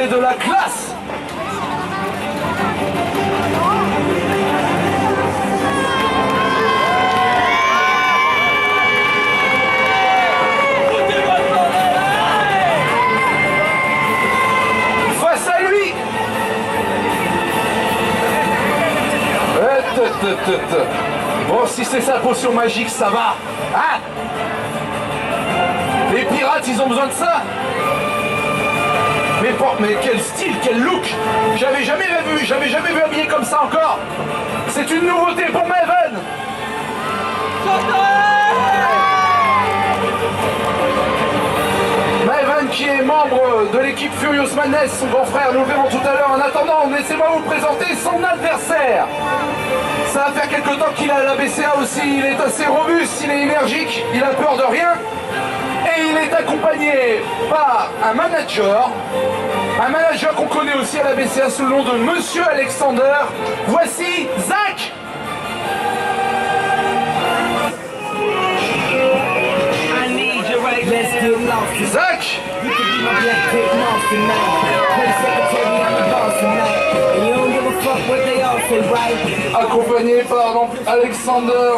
et de la classe. Face à lui. Bon, si c'est sa potion magique, ça va. Hein? Les pirates, ils ont besoin de ça. Mais quel style, quel look. J'avais jamais vu habillé comme ça encore. C'est une nouveauté pour Maven. Maven qui est membre de l'équipe Furious Madness, son grand frère, nous le verrons tout à l'heure. En attendant, laissez-moi vous présenter son adversaire. Ça va faire quelque temps qu'il a la BCA aussi, il est assez robuste, il est énergique, il a peur de rien. Et il est accompagné par un manager qu'on connaît aussi à la BCA sous le nom de Monsieur Alexander. Voici Zach. Zach. Accompagné par donc Alexander.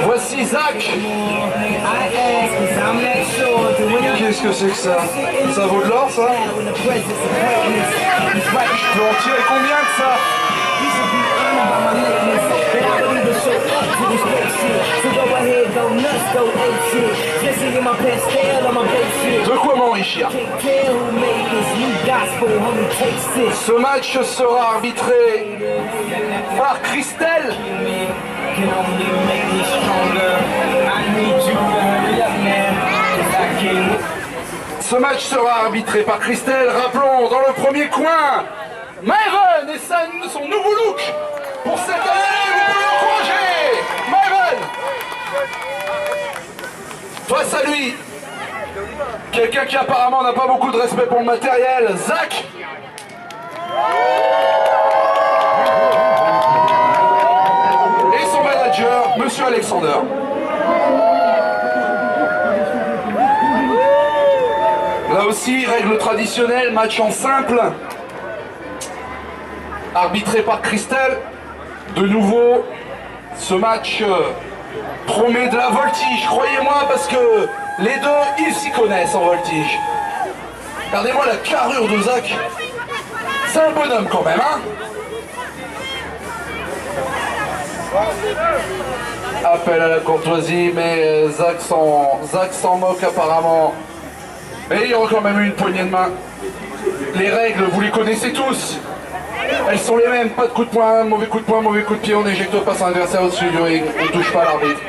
Voici Zach. Qu'est-ce que c'est que ça? Ça vaut de l'or, ça? Je peux en tirer combien de ça? De quoi m'enrichir? Ce match sera arbitré par Christelle. Ce match sera arbitré par Christelle. Rappelons, dans le premier coin, Maven et son nouveau look pour cette année. Vous pouvez l'encourager. Maven. Face à lui, quelqu'un qui apparemment n'a pas beaucoup de respect pour le matériel, Zach. Et son manager, Monsieur Alexander. Là aussi, règle traditionnelle, match en simple. Arbitré par Christelle. De nouveau, ce match promet de la voltige, croyez-moi, parce que les deux, ils s'y connaissent en voltige. Regardez-moi la carrure de Zach. C'est un bonhomme quand même, hein? Appel à la courtoisie, mais Zach s'en moque apparemment. Mais il y aura quand même eu une poignée de main. Les règles, vous les connaissez tous. Elles sont les mêmes, pas de coup de poing, mauvais coup de pied, on n'éjecte pas son adversaire au-dessus du ring, on ne touche pas l'arbitre.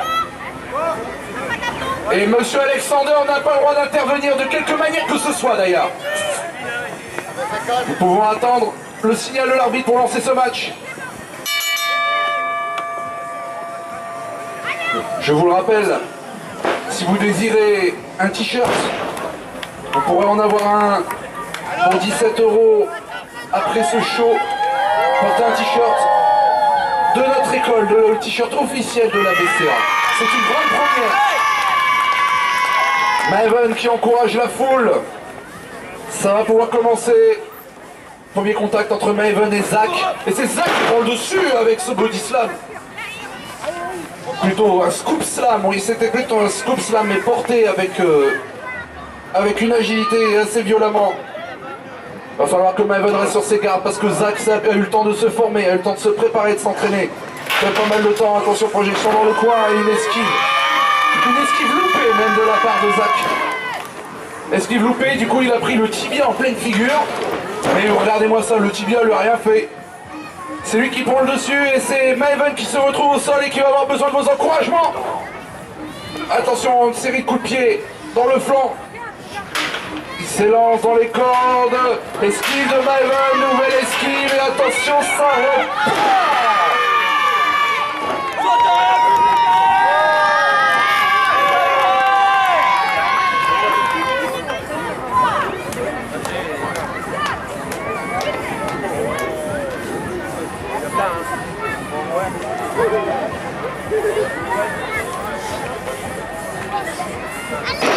Et Monsieur Alexander n'a pas le droit d'intervenir de quelque manière que ce soit d'ailleurs. Nous pouvons attendre le signal de l'arbitre pour lancer ce match. Je vous le rappelle, si vous désirez un t-shirt, vous pourrez en avoir un pour 17 € après ce show. Portez un t-shirt de notre école, le t-shirt officiel de la BCA. C'est une grande première. Maven qui encourage la foule. Ça va pouvoir commencer. Premier contact entre Maven et Zach. Et c'est Zach qui prend le dessus avec ce body slam. Plutôt un scoop slam. Oui, c'était plutôt un scoop slam, mais porté avec une agilité assez violemment. Il va falloir que Maven reste sur ses gardes parce que Zach a eu le temps de se former, a eu le temps de se préparer, de s'entraîner. Il a pas mal de temps. Attention, projection dans le coin et une esquive. Une esquive loupée même de la part de Zach. Esquive loupée, du coup il a pris le tibia en pleine figure. Mais regardez-moi ça, le tibia lui a rien fait. C'est lui qui prend le dessus et c'est Maven qui se retrouve au sol et qui va avoir besoin de vos encouragements. Attention, une série de coups de pied dans le flanc. Il s'élance dans les cordes. Esquive de Maven, nouvelle esquive et attention, ça repart.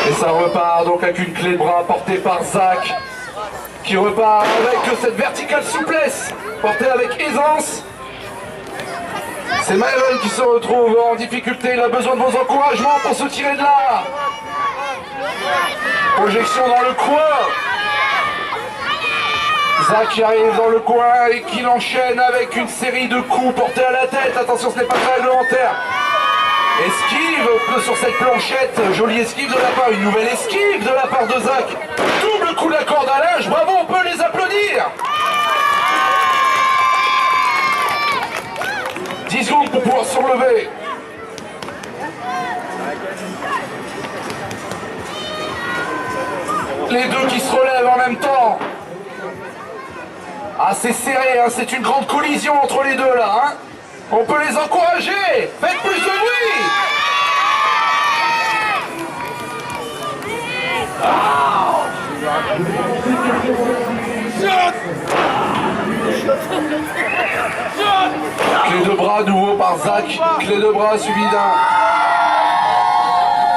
Et ça repart donc avec une clé de bras portée par Zach. qui repart avec cette verticale souplesse, portée avec aisance. C'est Maëven qui se retrouve en difficulté, il a besoin de vos encouragements pour se tirer de là. Projection dans le coin. Zach qui arrive dans le coin et qui l'enchaîne avec une série de coups portés à la tête. Attention, ce n'est pas très réglementaire. Esquive sur cette planchette, jolie esquive de la part, une nouvelle esquive de la part de Zach. Double coup de la corde à linge, bravo, on peut les applaudir. 10 secondes pour pouvoir se relever. Les deux qui se relèvent en même temps. Ah, c'est serré, hein, c'est une grande collision entre les deux là. Hein. On peut les encourager. Faites plus de bruit. Clé de bras nouveau par Zach. Clé de bras suivi d'un.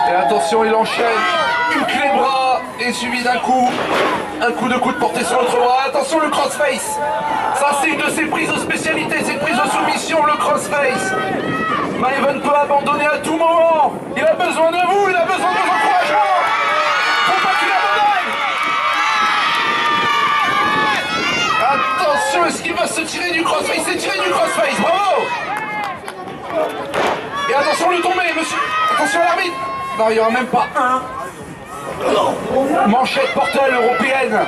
Et attention, il enchaîne. Une clé de bras et suivi d'un coup. Un coup de coude porté sur l'autre bras. Attention, le crossface. Ça, c'est une de ses prises de spécialité. C'est une prise de soumission, le crossface. Maëven peut abandonner à tout moment. Il a besoin de vous. Il a besoin de vos encouragements. Faut pas qu'il abandonne. Attention, est-ce qu'il va se tirer du crossface? Il s'est tiré du crossface. Bravo. Et attention, le tombé, monsieur. Attention à l'arbitre. Non, il n'y aura même pas un. Manchette portelle européenne.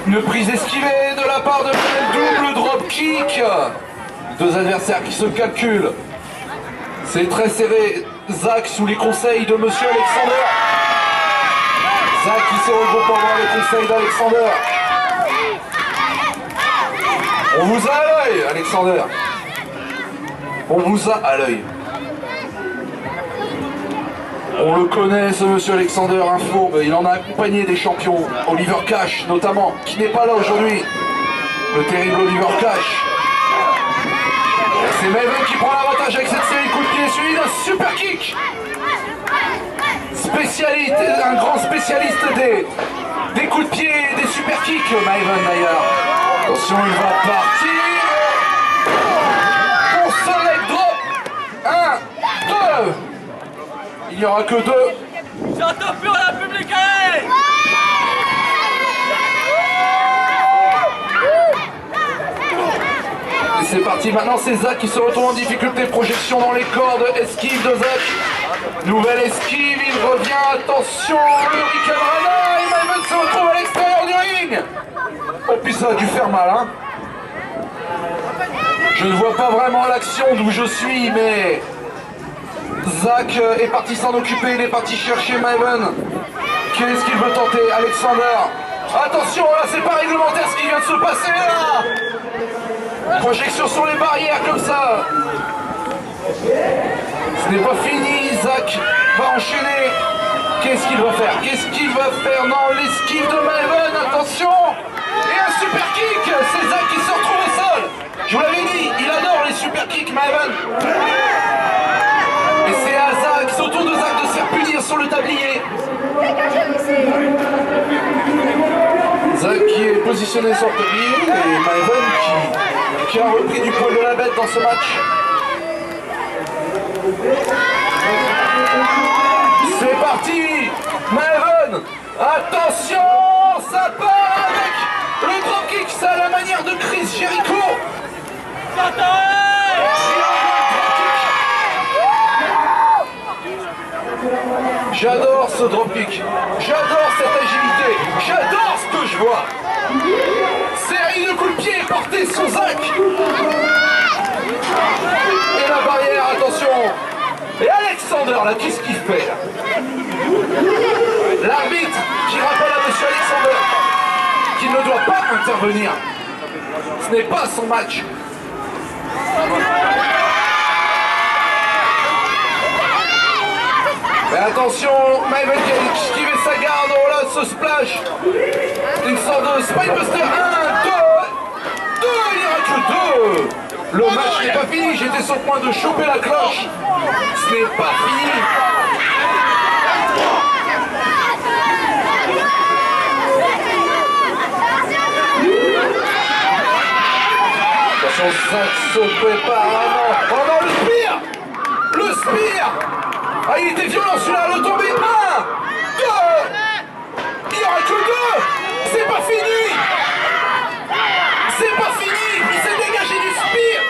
Une prise esquivée de la part de double drop kick. Deux adversaires qui se calculent. C'est très serré. Zach sous les conseils de monsieur Alexander. Zach qui se regroupe pour voir les conseils d'Alexander. On vous a à l'œil, Alexander. On vous a à l'œil. On le connaît, ce monsieur Alexander, un fourbe. Il en a accompagné des champions. Oliver Cash, notamment, qui n'est pas là aujourd'hui. Le terrible Oliver Cash. C'est Maëven qui prend l'avantage avec cette série de coups de pied, suivi d'un super kick. Spécialiste, un grand spécialiste des coups de pied et des super kicks, Maëven d'ailleurs. Attention, il va partir. Pour ce leg drop. 1, 2. Il n'y aura que 2. J'entends plus la public, allez. Et c'est parti, maintenant c'est Zach qui se retrouve en difficulté. Projection dans les cordes, esquive de Zach. Nouvelle esquive, il revient, attention, le Hurricane Rana. Et Maëven se retrouve à l'extérieur du ring. Oh puis ça a dû faire mal, hein. Je ne vois pas vraiment l'action d'où je suis, mais... Zach est parti s'en occuper, il est parti chercher Maëven. Qu'est-ce qu'il veut tenter, Alexander? Attention, là c'est pas réglementaire ce qui vient de se passer là. Projection sur les barrières comme ça. Ce n'est pas fini, Zach va enchaîner. Qu'est-ce qu'il va faire? Qu'est-ce qu'il va faire? Non, l'esquive de Maëven, attention. Et un super kick, c'est Zach qui se retrouve au sol. Je vous l'avais dit, il adore les super kicks, Maëven. Et c'est à Zach, c'est au tour de Zach de se faire punir sur le tablier. Zach qui est positionné sur le tablier et Maëven qui a repris du poil de la bête dans ce match. C'est parti, Maëven. Attention, ça part avec le dropkick, c'est à la manière de Chris Jericho. J'adore ce dropkick, j'adore cette agilité, j'adore ce que je vois. Série de coups de pied portés sur Zach. Et la barrière, attention. Et Alexander là, qu'est-ce qu'il fait là? L'arbitre qui rappelle à monsieur Alexander qu'il ne doit pas intervenir. Ce n'est pas son match. Mais attention, Maëven qui a esquivé sa garde, oh là, ce splash. Une sorte de spinebuster, 1, 2, il n'y aura que 2. Le match n'est pas fini, j'étais sur le point de choper la cloche. Ce n'est pas fini. Zach se prépare. Oh non, le spire. Le spire. Ah, il était violent celui-là, le tombé. 1, 2. Il n'y aura que 2. C'est pas fini. C'est pas fini. Il s'est dégagé du spire.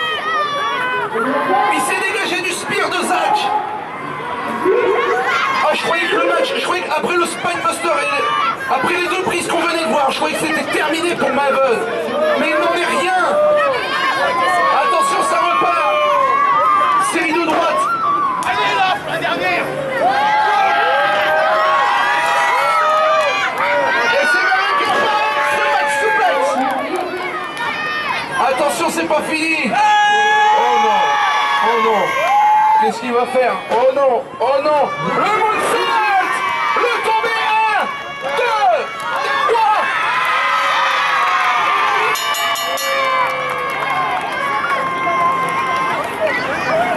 Il s'est dégagé du spire de Zach. Ah, je croyais que le match, je croyais qu'après le Spinebuster et après les 2 prises qu'on venait de voir, je croyais que c'était terminé pour Maven. Mais il n'en est rien. Attention, ça repart. Série de droite. Allez là, la dernière. Et c'est Maven qui repart. Suplex. Attention, c'est pas fini. Oh non. Oh non. Qu'est-ce qu'il va faire? Oh non. Oh non. Le moonsault. Le tombé. 1, 2, 3.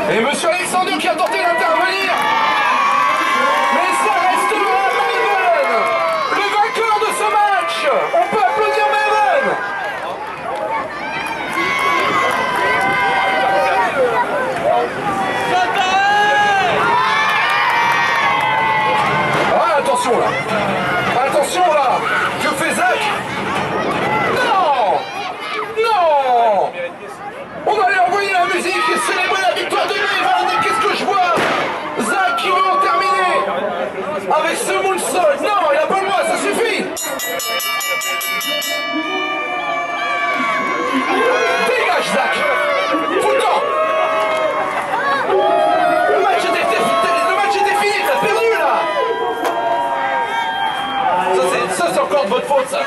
Et Monsieur Alexander qui a tenté d'intervenir. Mais ça restera Maven, le vainqueur de ce match. On peut applaudir Maven. Ah, attention là. Attention là. Que fait Zach? Non. Non. On allait envoyer la musique et célébrer la victoire de Maven. Et qu'est-ce que je vois? Zach qui veut en terminer avec ce moonsault. Non, il a pas le droit, ça suffit. Dégage Zach. Tout le temps. Le match était fini, t'as perdu là. Ça c'est encore de votre faute ça.